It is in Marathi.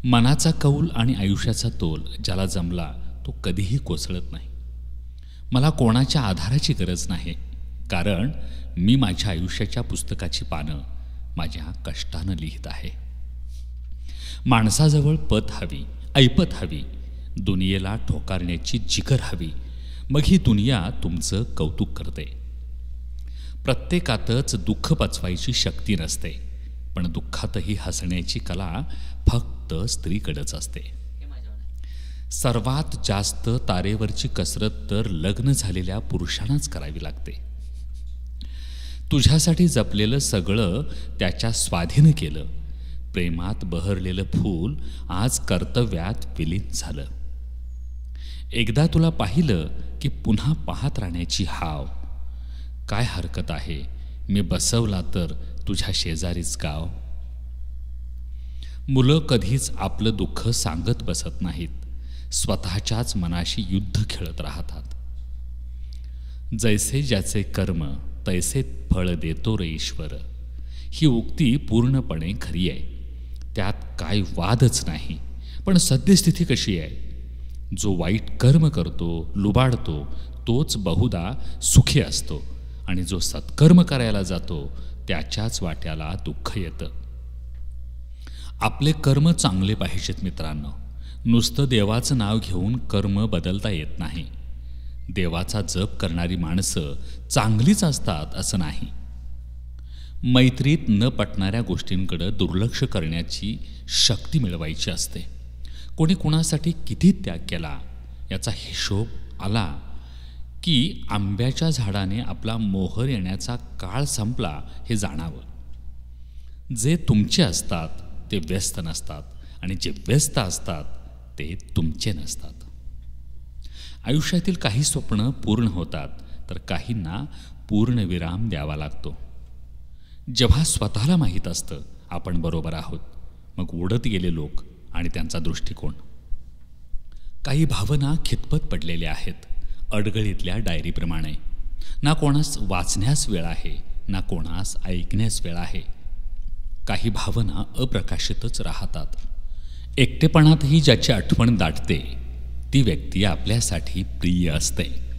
मनाचा कौल आणि आयुष्याचा तोल ज्याला जमला तो कधीही कोसळत नाही. मला कोणाच्या आधाराची गरज नाही, कारण मी माझ्या आयुष्याच्या पुस्तकाची पानं माझ्या कष्टानं लिहित आहे. माणसाजवळ पत हवी, ऐपत हवी, दुनियेला ठोकारण्याची जिकर हवी, मग ही दुनिया तुमचं कौतुक करते. प्रत्येकातच दुःख पचवायची शक्ती नसते, पण दुःखातही हसण्याची कला फक्त स्त्रीकडेच असते. सर्वात जास्त तारेवरची कसरत तर लग्न झालेल्या पुरुषांनाच करावी लागते. तुझ्यासाठी जपलेलं सगळं त्याच्या स्वाधीन केलं, प्रेमात बहरलेलं फूल आज कर्तव्यात विलीन झालं. एकदा तुला पाहिलं की पुन्हा पाहत राहण्याची हाव, काय हरकत आहे मी बसवला तर तुझ्या शेजारीच गाव. मुलं कधीच आपलं दुःख सांगत बसत नाहीत, स्वतःच्याच मनाशी युद्ध खेळत राहतात. जैसे ज्याचे कर्म तैसे फळ देतो रे ईश्वर, ही उक्ती पूर्णपणे खरी आहे, त्यात काय वादच नाही. पण सद्यस्थिती कशी आहे? जो वाईट कर्म करतो, लुबाडतो, तोच बहुधा सुखी असतो, आणि जो सत्कर्म करायला जातो त्याच्याच वाट्याला दुःख येतं. आपले कर्म चांगले पाहिजेत मित्रांनो. नुसतं देवाचं नाव घेऊन कर्म बदलता येत नाही. देवाचा जप करणारी माणसं चांगलीच असतात असं नाही. मैत्रीत न पटणाऱ्या गोष्टींकडे दुर्लक्ष करण्याची शक्ती मिळवायची असते. कोणी कुणासाठी किती त्याग केला याचा हिशोब आला की आंब्याच्या झाडाने आपला मोहर येण्याचा काळ संपला हे जाणावं. जे तुमचे असतात ते व्यस्त नसतात, आणि जे व्यस्त असतात ते तुमचे नसतात. आयुष्यातील काही स्वप्न पूर्ण होतात, तर काहींना पूर्णविराम द्यावा लागतो. जेव्हा स्वतःला माहीत असतं आपण बरोबर आहोत, मग उडत गेले लोक आणि त्यांचा दृष्टिकोन. काही भावना खितपत पडलेल्या आहेत, अडगळीतल्या डायरीप्रमाणे. ना कोणास वाचण्यास वेळ आहे, ना कोणास ऐकण्यास वेळ आहे. काही भावना अप्रकाशितच राहतात. एकटेपणातही ज्याची आठवण दाटते ती व्यक्ती आपल्यासाठी प्रिय असते.